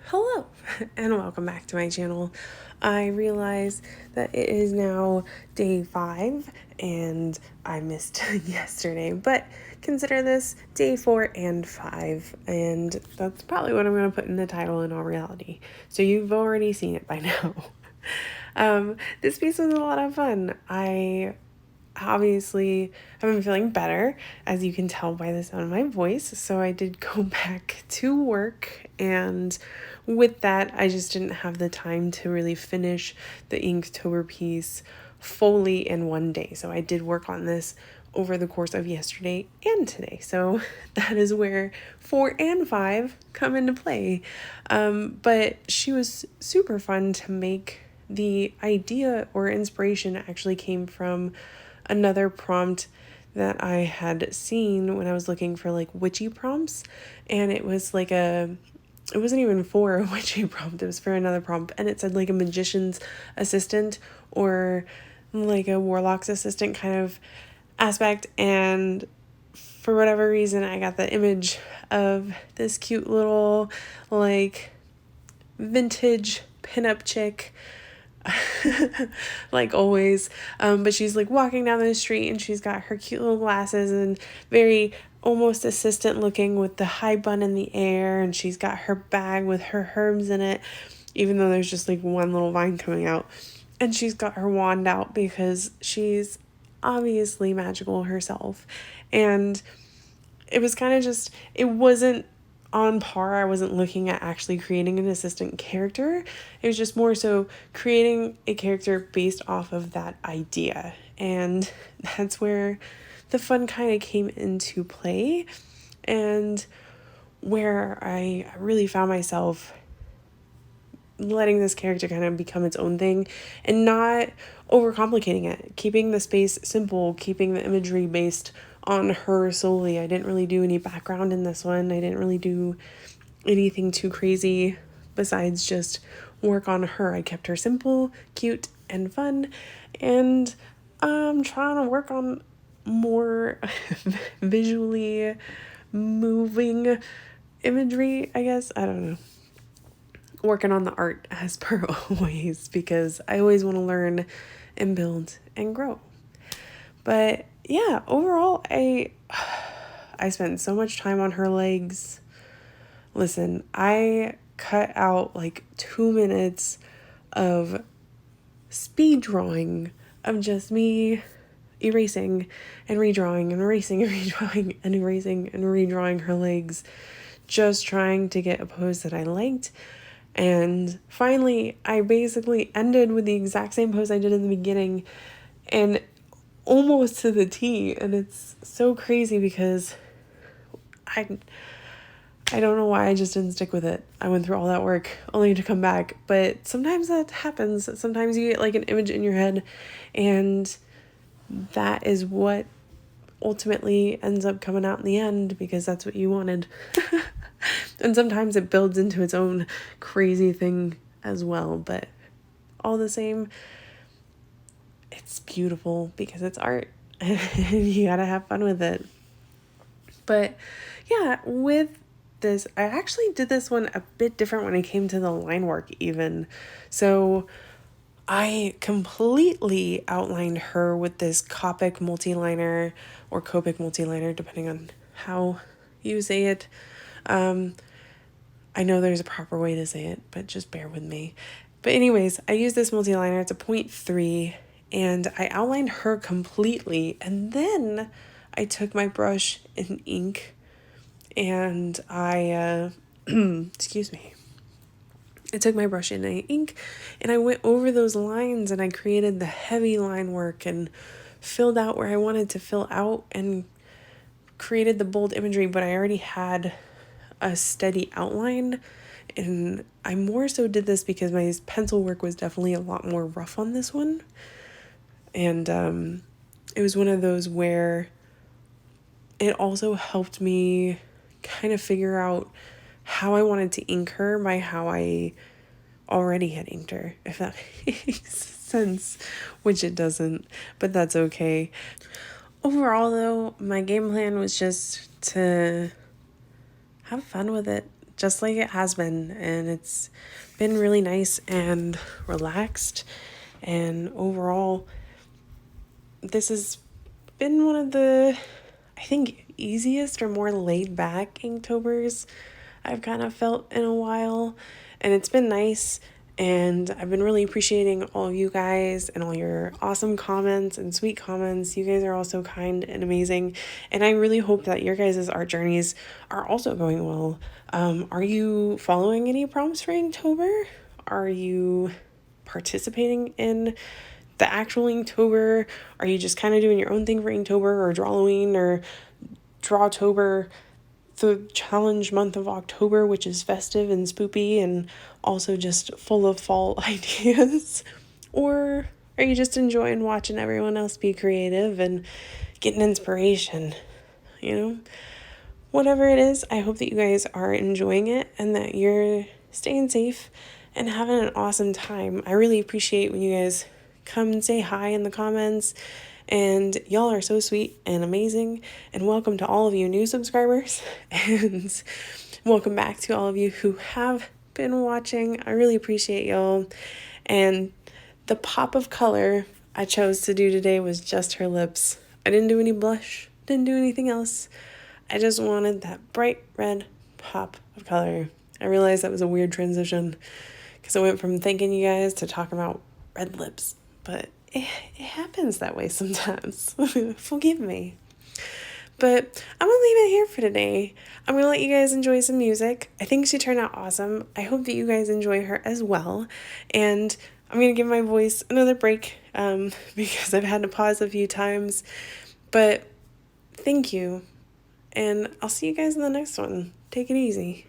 Hello and welcome back to my channel. I realize that it is now day 5 and I missed yesterday, but consider this day 4 and 5, and that's probably what I'm going to put in the title in all reality. So you've already seen it by now. This piece was a lot of fun. I obviously have been feeling better, as you can tell by the sound of my voice, so I did go back to work, and with that I just didn't have the time to really finish the Inktober piece fully in one day. So I did work on this over the course of yesterday and today, so that is where 4 and 5 come into play. But she was super fun to make. The idea or inspiration actually came from another prompt that I had seen when I was looking for like witchy prompts, and it was like it wasn't even for a witchy prompt, it was for another prompt, and it said like a magician's assistant or like a warlock's assistant kind of aspect, and for whatever reason I got the image of this cute little like vintage pinup chick like always, but she's like walking down the street and she's got her cute little glasses and very almost assistant looking with the high bun in the air, and she's got her bag with her herbs in it, even though there's just like one little vine coming out, and she's got her wand out because she's obviously magical herself. And it was kind of just, it wasn't on par. I wasn't looking at actually creating an assistant character. It was just more so creating a character based off of that idea. And that's where the fun kind of came into play, and where I really found myself letting this character kind of become its own thing and not overcomplicating it, keeping the space simple, keeping the imagery based on her solely. I didn't really do any background in this one. I didn't really do anything too crazy besides just work on her. I kept her simple, cute, and fun, and I'm trying to work on more visually moving imagery, I guess. I don't know. Working on the art as per always, because I always want to learn and build and grow. But yeah, overall, I spent so much time on her legs. Listen, I cut out like 2 minutes of speed drawing of just me erasing and redrawing and erasing and redrawing and erasing and redrawing her legs, just trying to get a pose that I liked. And finally, I basically ended with the exact same pose I did in the beginning, and almost to the T. And it's so crazy because I don't know why I just didn't stick with it. I went through all that work only to come back. But sometimes that happens. Sometimes you get like an image in your head, and that is what ultimately ends up coming out in the end, because that's what you wanted. And sometimes it builds into its own crazy thing as well, but all the same, it's beautiful because it's art. You gotta have fun with it. But yeah, with this, I actually did this one a bit different when it came to the line work even. So I completely outlined her with this Copic multi-liner, or Copic multi-liner, depending on how you say it. I know there's a proper way to say it, but just bear with me. But anyways, I used this multi-liner. It's a 0.3, and I outlined her completely, and then I took my brush and ink, and I excuse me. I took my brush and ink, and I went over those lines, and I created the heavy line work and filled out where I wanted to fill out and created the bold imagery, but I already had a steady outline. And I more so did this because my pencil work was definitely a lot more rough on this one. And it was one of those where it also helped me kind of figure out how I wanted to ink her by how I already had inked her, if that makes sense, which it doesn't, but that's okay. Overall though, my game plan was just to have fun with it, just like it has been. And it's been really nice and relaxed. And overall, this has been one of the, I think, easiest or more laid back Inktobers I've kind of felt in a while. And it's been nice. And I've been really appreciating all of you guys and all your awesome comments and sweet comments. You guys are all so kind and amazing. And I really hope that your guys' art journeys are also going well. Are you following any prompts for Inktober? Are you participating in the actual Inktober? Are you just kind of doing your own thing for Inktober or Drawloween or Drawtober, the challenge month of October, which is festive and spoopy and also just full of fall ideas? Or are you just enjoying watching everyone else be creative and getting inspiration? You know? Whatever it is, I hope that you guys are enjoying it and that you're staying safe and having an awesome time. I really appreciate when you guys come and say hi in the comments. And y'all are so sweet and amazing. And welcome to all of you new subscribers. And welcome back to all of you who have been watching. I really appreciate y'all. And the pop of color I chose to do today was just her lips. I didn't do any blush, didn't do anything else. I just wanted that bright red pop of color. I realized that was a weird transition because I went from thanking you guys to talking about red lips, but it happens that way sometimes. Forgive me. But I'm going to leave it here for today. I'm going to let you guys enjoy some music. I think she turned out awesome. I hope that you guys enjoy her as well. And I'm going to give my voice another break because I've had to pause a few times. But thank you. And I'll see you guys in the next one. Take it easy.